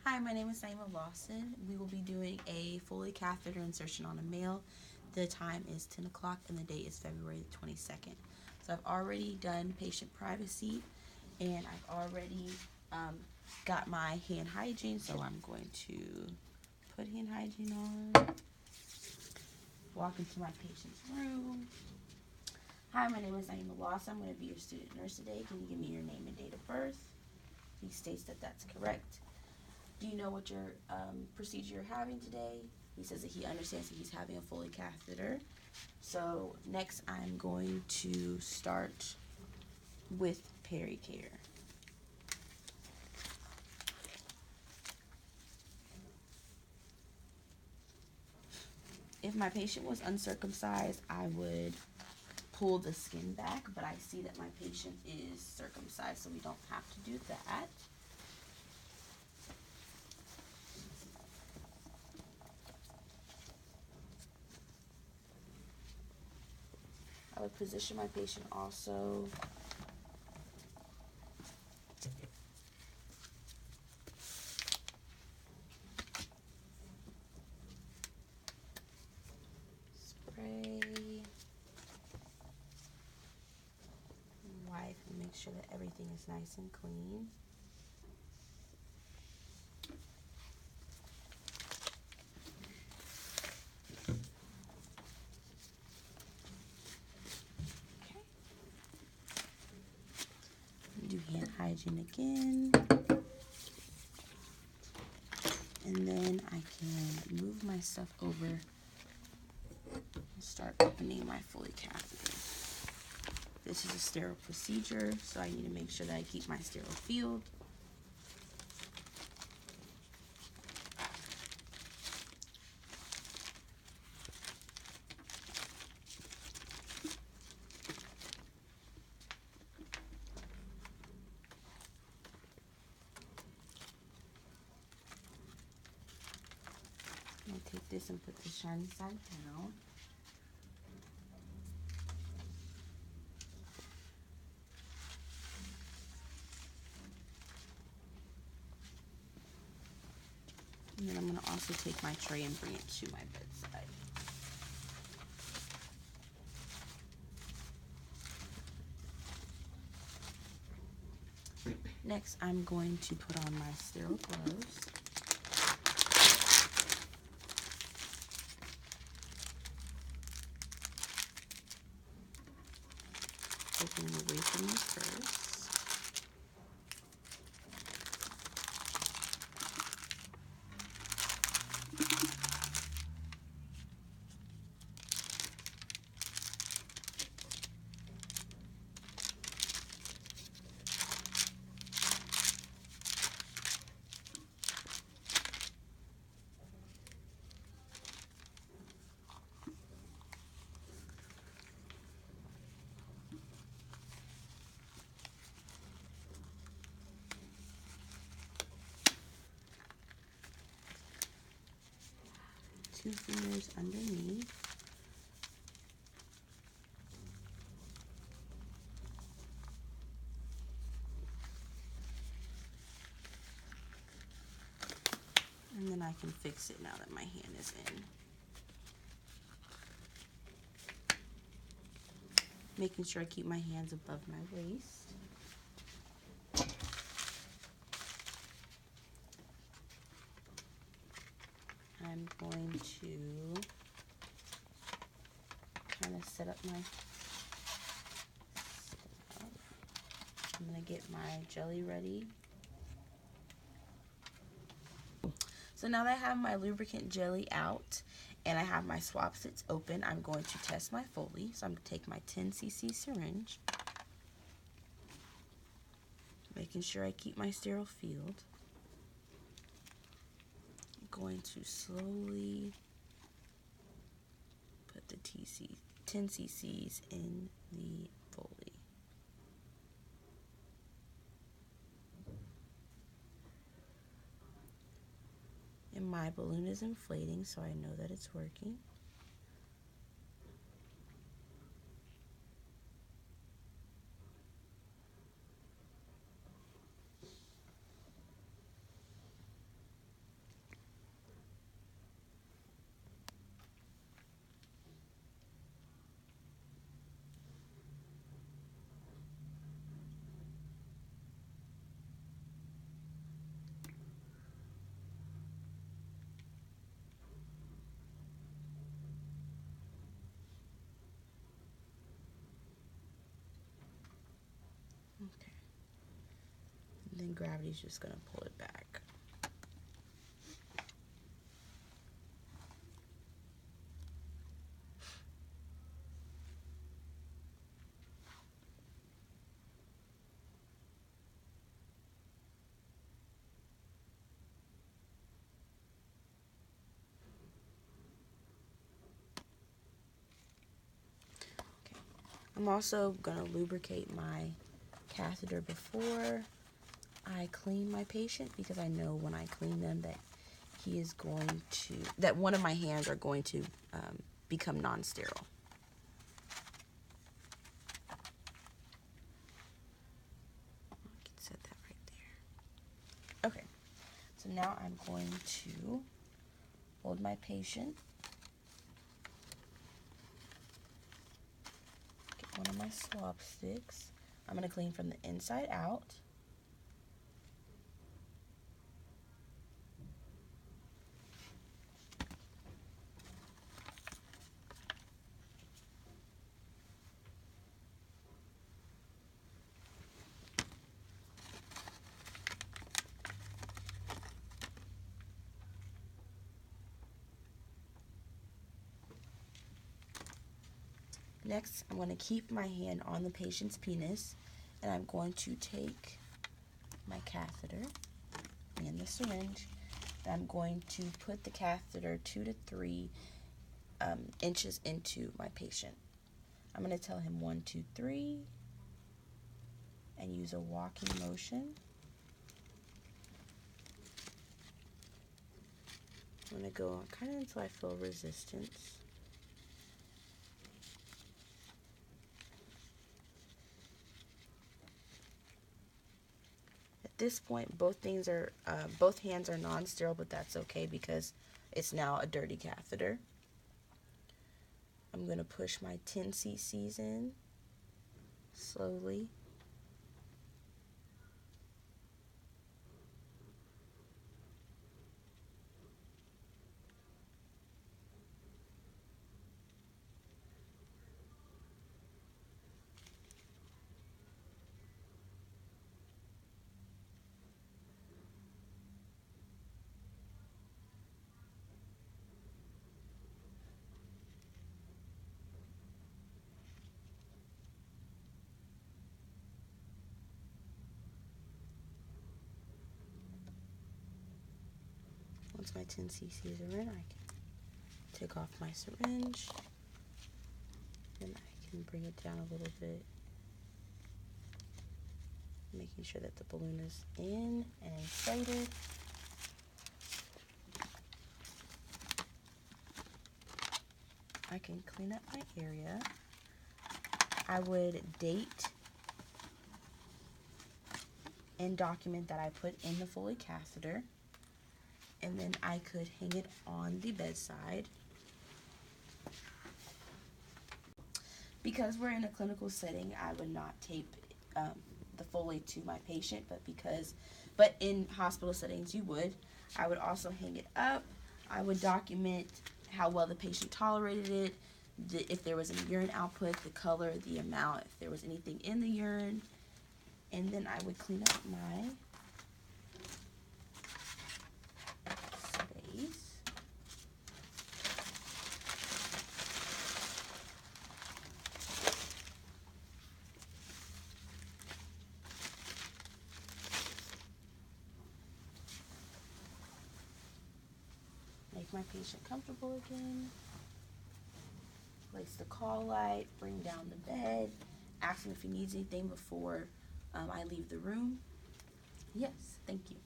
Hi, my name is Naima Lawson. We will be doing a Foley catheter insertion on a male. The time is 10 o'clock and the date is February the 22nd. So I've already done patient privacy and I've already got my hand hygiene. So I'm going to put hand hygiene on, walk into my patient's room. Hi, my name is Naima Lawson. I'm going to be your student nurse today. Can you give me your name and date of birth? He states that that's correct. Do you know what your procedure you're having today? He says that he understands that he's having a Foley catheter. So next I'm going to start with pericare. If my patient was uncircumcised, I would pull the skin back, but I see that my patient is circumcised, so we don't have to do that. I would position my patient also spray, wipe, and make sure that everything is nice and clean. Do hand hygiene again, and then I can move my stuff over and start opening my Foley catheter. This is a sterile procedure, so I need to make sure that I keep my sterile field. I'm going to take this and put the shiny side down. And then I'm going to also take my tray and bring it to my bedside. Next, I'm going to put on my sterile gloves. Opening away from the purse. Two fingers underneath. And then I can fix it now that my hand is in. Making sure I keep my hands above my waist. I'm going to kind of set up my stuff. I'm going to get my jelly ready. So now that I have my lubricant jelly out and I have my swab sits open, I'm going to test my Foley. So I'm going to take my 10cc syringe, making sure I keep my sterile field. I'm going to slowly put the 10 cc's in the Foley. And my balloon is inflating, so I know that it's working. And then gravity's just going to pull it back. Okay. I'm also going to lubricate my catheter before I clean my patient, because I know when I clean them that one of my hands are going to become non-sterile. I can set that right there. Okay, so now I'm going to hold my patient, get one of my swab sticks. I'm going to clean from the inside out. Next, I'm going to keep my hand on the patient's penis, and I'm going to take my catheter and the syringe, and I'm going to put the catheter 2 to 3 inches into my patient. I'm going to tell him 1, 2, 3, and use a walking motion. I'm going to go kind of until I feel resistance. At this point, both hands are non-sterile, but that's okay because it's now a dirty catheter. I'm going to push my 10 cc's in slowly. Once my 10 cc's are in, I can take off my syringe, and I can bring it down a little bit, making sure that the balloon is in and inflated. I can clean up my area. I would date and document that I put in the Foley catheter, and then I could hang it on the bedside. Because we're in a clinical setting, I would not tape the Foley to my patient, but in hospital settings you would. I would also hang it up. I would document how well the patient tolerated it, if there was any urine output, the color, the amount, if there was anything in the urine, and then I would clean up my space. Make my patient comfortable again. Place the call light, bring down the bed, ask him if he needs anything before I leave the room. Yes, thank you.